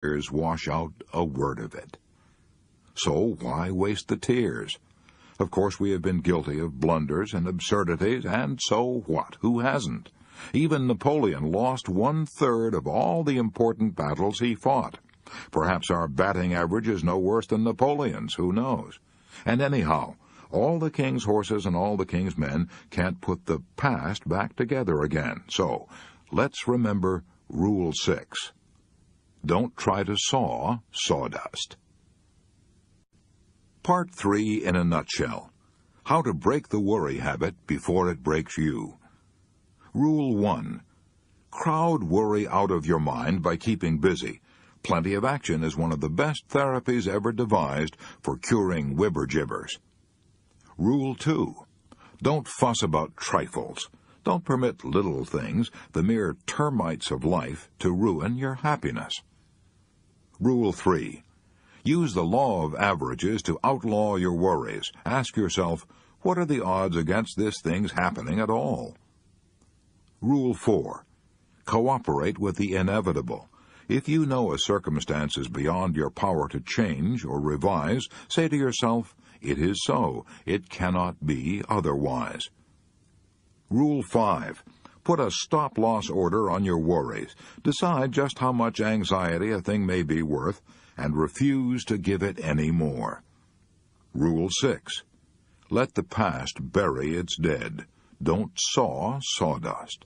tears wash out a word of it. So why waste the tears? Of course, we have been guilty of blunders and absurdities, and so what? Who hasn't? Even Napoleon lost 1/3 of all the important battles he fought. Perhaps our batting average is no worse than Napoleon's, who knows? And anyhow, all the king's horses and all the king's men can't put the past back together again. So, let's remember Rule 6. Don't try to saw sawdust. Part 3 in a nutshell. How to break the worry habit before it breaks you. Rule 1. Crowd worry out of your mind by keeping busy. Plenty of action is one of the best therapies ever devised for curing whibber-jibbers. Rule 2. Don't fuss about trifles. Don't permit little things, the mere termites of life, to ruin your happiness. Rule 3. Use the law of averages to outlaw your worries. Ask yourself, what are the odds against this thing's happening at all? Rule 4. Cooperate with the inevitable. If you know a circumstance is beyond your power to change or revise, say to yourself, it is so. It cannot be otherwise. Rule 5. Put a stop-loss order on your worries. Decide just how much anxiety a thing may be worth, and refuse to give it any more. Rule 6. Let the past bury its dead. Don't saw sawdust.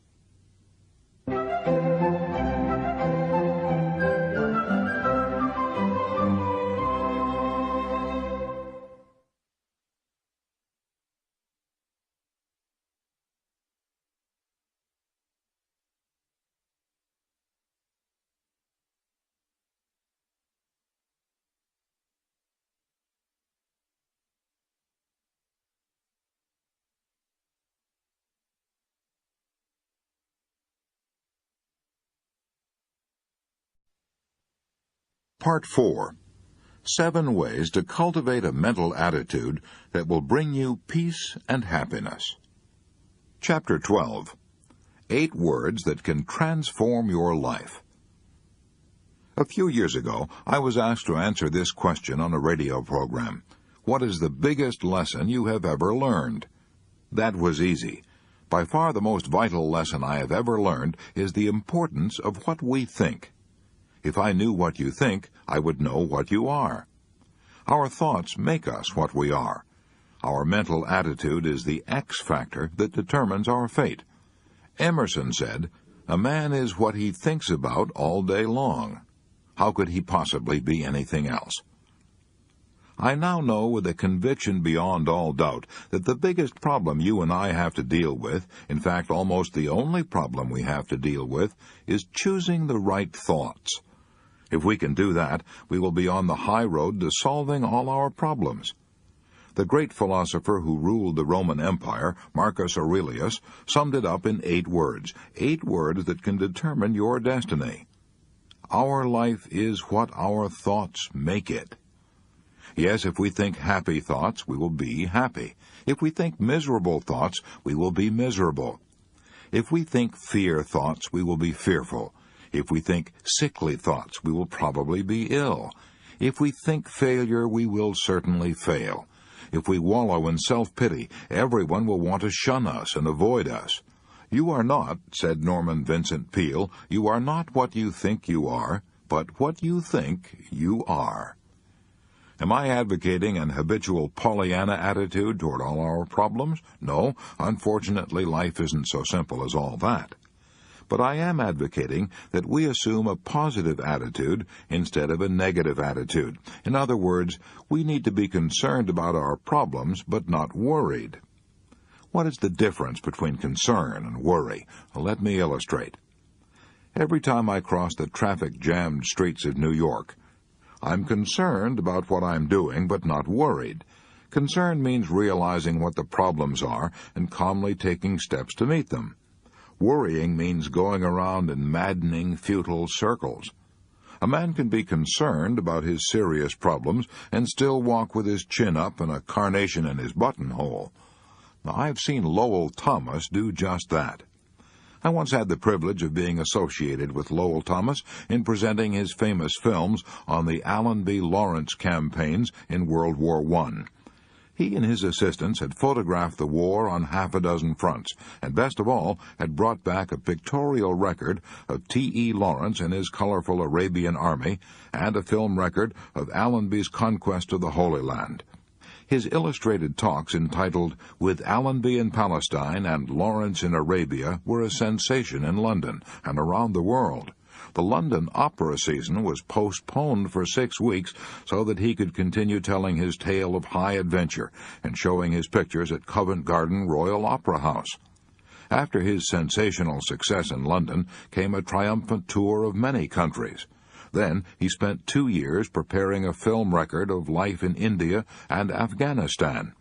Part 4. 7 ways to cultivate a mental attitude that will bring you peace and happiness. Chapter 12. 8 words that can transform your life. A few years ago, I was asked to answer this question on a radio program. What is the biggest lesson you have ever learned? That was easy. By far the most vital lesson I have ever learned is the importance of what we think. If I knew what you think, I would know what you are. Our thoughts make us what we are. Our mental attitude is the X factor that determines our fate. Emerson said, "A man is what he thinks about all day long." How could he possibly be anything else? I now know with a conviction beyond all doubt that the biggest problem you and I have to deal with, in fact almost the only problem we have to deal with, is choosing the right thoughts. If we can do that, we will be on the high road to solving all our problems. The great philosopher who ruled the Roman Empire, Marcus Aurelius, summed it up in 8 words, 8 words that can determine your destiny. Our life is what our thoughts make it. Yes, if we think happy thoughts, we will be happy. If we think miserable thoughts, we will be miserable. If we think fear thoughts, we will be fearful. If we think sickly thoughts, we will probably be ill. If we think failure, we will certainly fail. If we wallow in self-pity, everyone will want to shun us and avoid us. You are not, said Norman Vincent Peale, you are not what you think you are, but what you think you are. Am I advocating an habitual Pollyanna attitude toward all our problems? No, unfortunately, life isn't so simple as all that. But I am advocating that we assume a positive attitude instead of a negative attitude. In other words, we need to be concerned about our problems, but not worried. What is the difference between concern and worry? Well, let me illustrate. Every time I cross the traffic-jammed streets of New York, I'm concerned about what I'm doing, but not worried. Concern means realizing what the problems are and calmly taking steps to meet them. Worrying means going around in maddening, futile circles. A man can be concerned about his serious problems and still walk with his chin up and a carnation in his buttonhole. Now, I've seen Lowell Thomas do just that. I once had the privilege of being associated with Lowell Thomas in presenting his famous films on the Allenby Lawrence campaigns in World War I. He and his assistants had photographed the war on half a dozen fronts, and best of all, had brought back a pictorial record of T.E. Lawrence and his colorful Arabian army, and a film record of Allenby's conquest of the Holy Land. His illustrated talks entitled "With Allenby in Palestine and Lawrence in Arabia" were a sensation in London and around the world. The London opera season was postponed for 6 weeks so that he could continue telling his tale of high adventure and showing his pictures at Covent Garden Royal Opera House. After his sensational success in London came a triumphant tour of many countries. Then he spent 2 years preparing a film record of life in India and Afghanistan.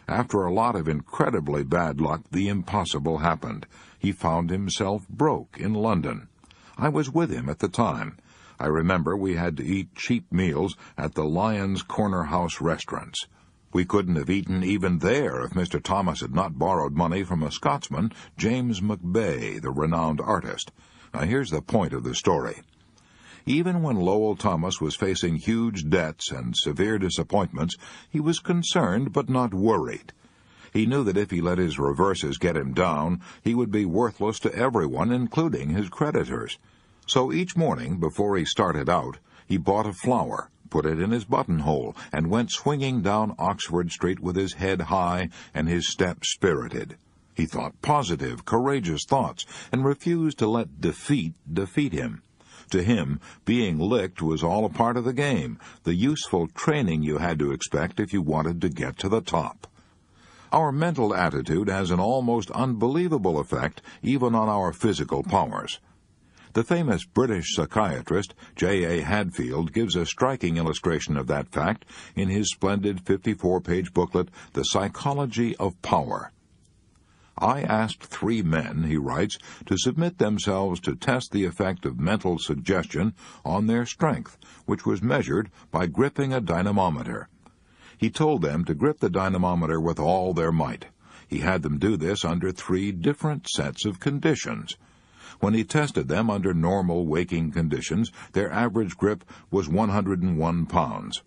After a lot of incredibly bad luck, the impossible happened. He found himself broke in London. I was with him at the time. I remember we had to eat cheap meals at the Lyons Corner House restaurants. We couldn't have eaten even there if Mr. Thomas had not borrowed money from a Scotsman, James McBay, the renowned artist. Now here's the point of the story. Even when Lowell Thomas was facing huge debts and severe disappointments, he was concerned but not worried. He knew that if he let his reverses get him down, he would be worthless to everyone, including his creditors. So each morning, before he started out, he bought a flower, put it in his buttonhole, and went swinging down Oxford Street with his head high and his step spirited. He thought positive, courageous thoughts, and refused to let defeat him. To him, being licked was all a part of the game, the useful training you had to expect if you wanted to get to the top. Our mental attitude has an almost unbelievable effect even on our physical powers. The famous British psychiatrist J.A. Hadfield gives a striking illustration of that fact in his splendid 54-page booklet, The Psychology of Power. I asked 3 men, he writes, to submit themselves to test the effect of mental suggestion on their strength, which was measured by gripping a dynamometer. He told them to grip the dynamometer with all their might. He had them do this under 3 different sets of conditions. When he tested them under normal waking conditions, their average grip was 101 pounds.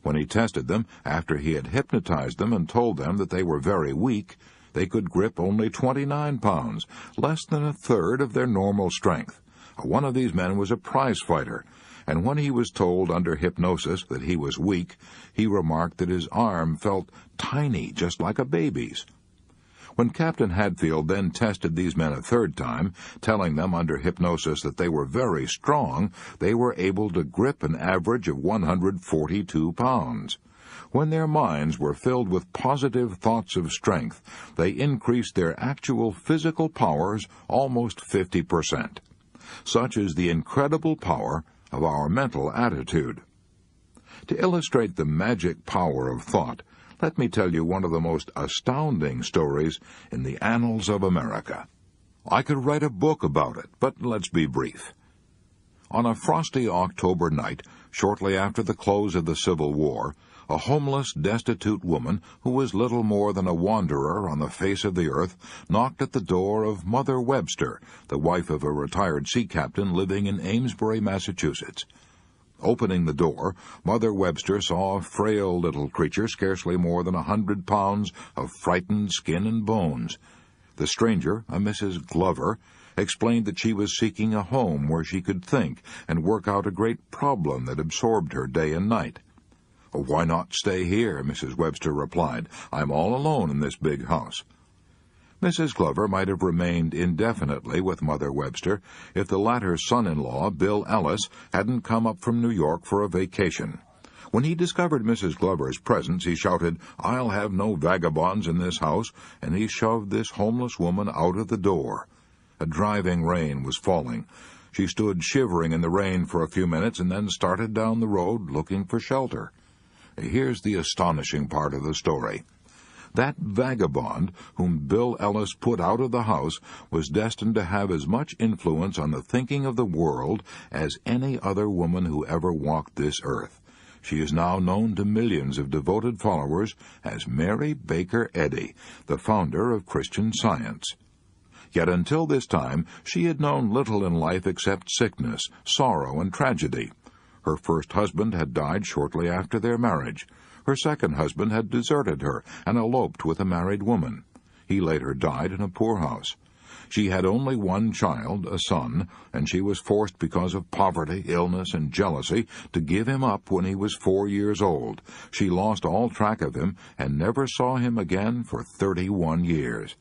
When he tested them after he had hypnotized them and told them that they were very weak, they could grip only 29 pounds, less than a third of their normal strength. One of these men was a prize fighter, and when he was told under hypnosis that he was weak, he remarked that his arm felt tiny, just like a baby's. When Captain Hadfield then tested these men a 3rd time, telling them under hypnosis that they were very strong, they were able to grip an average of 142 pounds. When their minds were filled with positive thoughts of strength, they increased their actual physical powers almost 50%. Such is the incredible power of our mental attitude. To illustrate the magic power of thought, let me tell you one of the most astounding stories in the annals of America. I could write a book about it, but let's be brief. On a frosty October night, shortly after the close of the Civil War, a homeless, destitute woman who was little more than a wanderer on the face of the earth knocked at the door of Mother Webster, the wife of a retired sea captain living in Amesbury, Massachusetts. Opening the door, Mother Webster saw a frail little creature scarcely more than 100 pounds of frightened skin and bones. The stranger, a Mrs. Glover, explained that she was seeking a home where she could think and work out a great problem that absorbed her day and night. "Why not stay here?" Mrs. Webster replied. "I'm all alone in this big house." Mrs. Glover might have remained indefinitely with Mother Webster if the latter's son-in-law, Bill Ellis, hadn't come up from New York for a vacation. When he discovered Mrs. Glover's presence, he shouted, "I'll have no vagabonds in this house," and he shoved this homeless woman out of the door. A driving rain was falling. She stood shivering in the rain for a few minutes and then started down the road looking for shelter. Here's the astonishing part of the story. That vagabond whom Bill Ellis put out of the house was destined to have as much influence on the thinking of the world as any other woman who ever walked this earth. She is now known to millions of devoted followers as Mary Baker Eddy, the founder of Christian Science. Yet until this time she had known little in life except sickness, sorrow, and tragedy. Her first husband had died shortly after their marriage. Her second husband had deserted her and eloped with a married woman. He later died in a poorhouse. She had only one child, a son, and she was forced because of poverty, illness, and jealousy to give him up when he was 4 years old. She lost all track of him and never saw him again for 31 years.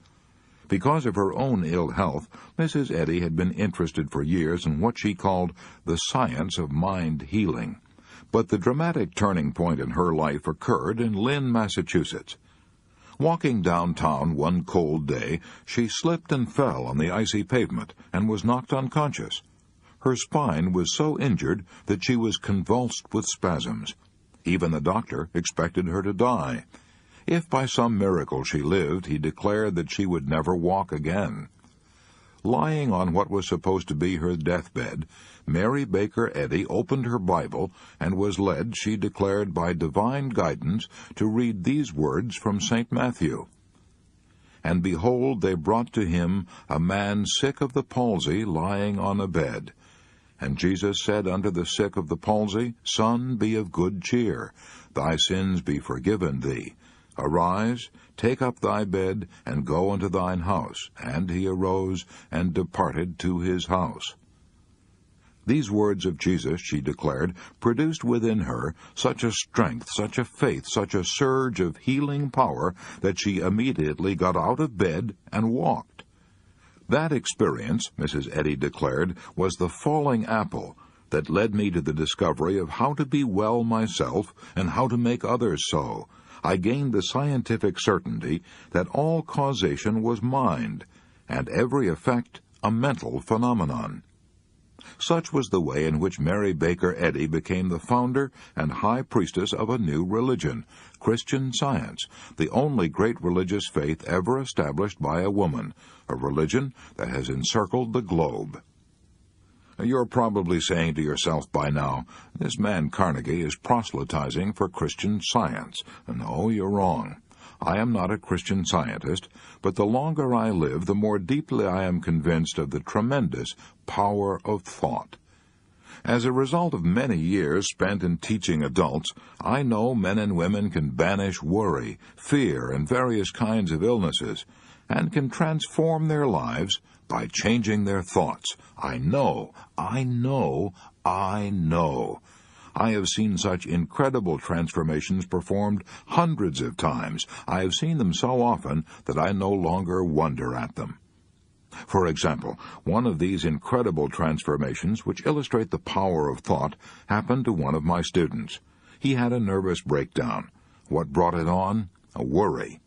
Because of her own ill health, Mrs. Eddy had been interested for years in what she called the science of mind healing. But the dramatic turning point in her life occurred in Lynn, Massachusetts. Walking downtown one cold day, she slipped and fell on the icy pavement and was knocked unconscious. Her spine was so injured that she was convulsed with spasms. Even the doctor expected her to die. If by some miracle she lived, he declared that she would never walk again. Lying on what was supposed to be her deathbed, Mary Baker Eddy opened her Bible and was led, she declared, by divine guidance to read these words from St. Matthew. "And behold, they brought to him a man sick of the palsy, lying on a bed. And Jesus said unto the sick of the palsy, Son, be of good cheer, thy sins be forgiven thee. Arise, take up thy bed, and go unto thine house. And he arose and departed to his house." These words of Jesus, she declared, produced within her such a strength, such a faith, such a surge of healing power that she immediately got out of bed and walked. That experience, Mrs. Eddy declared, was the falling apple that led me to the discovery of how to be well myself and how to make others so. I gained the scientific certainty that all causation was mind, and every effect a mental phenomenon. Such was the way in which Mary Baker Eddy became the founder and high priestess of a new religion, Christian Science, the only great religious faith ever established by a woman, a religion that has encircled the globe. You're probably saying to yourself by now, this man Carnegie is proselytizing for Christian Science. No, you're wrong. I am not a Christian Scientist, but the longer I live, the more deeply I am convinced of the tremendous power of thought. As a result of many years spent in teaching adults, I know men and women can banish worry, fear, and various kinds of illnesses, and can transform their lives by changing their thoughts. I know. I have seen such incredible transformations performed hundreds of times. I have seen them so often that I no longer wonder at them. For example, one of these incredible transformations, which illustrate the power of thought, happened to one of my students. He had a nervous breakdown. What brought it on? A worry.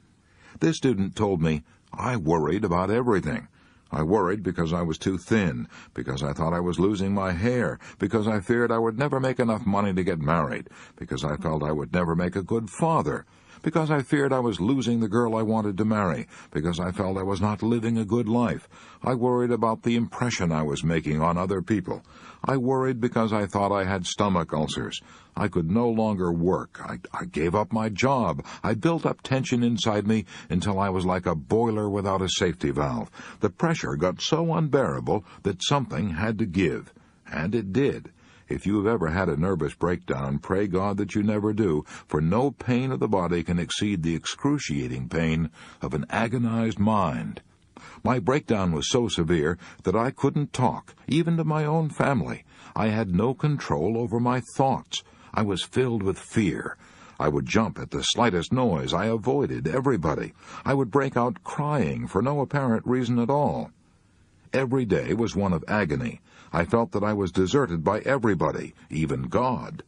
This student told me, I worried about everything. I worried because I was too thin, because I thought I was losing my hair, because I feared I would never make enough money to get married, because I felt I would never make a good father, because I feared I was losing the girl I wanted to marry, because I felt I was not living a good life. I worried about the impression I was making on other people. I worried because I thought I had stomach ulcers. I could no longer work. I gave up my job. I built up tension inside me until I was like a boiler without a safety valve. The pressure got so unbearable that something had to give. And it did. If you have ever had a nervous breakdown, pray God that you never do, for no pain of the body can exceed the excruciating pain of an agonized mind. My breakdown was so severe that I couldn't talk, even to my own family. I had no control over my thoughts. I was filled with fear. I would jump at the slightest noise. I avoided everybody. I would break out crying for no apparent reason at all. Every day was one of agony. I felt that I was deserted by everybody, even God.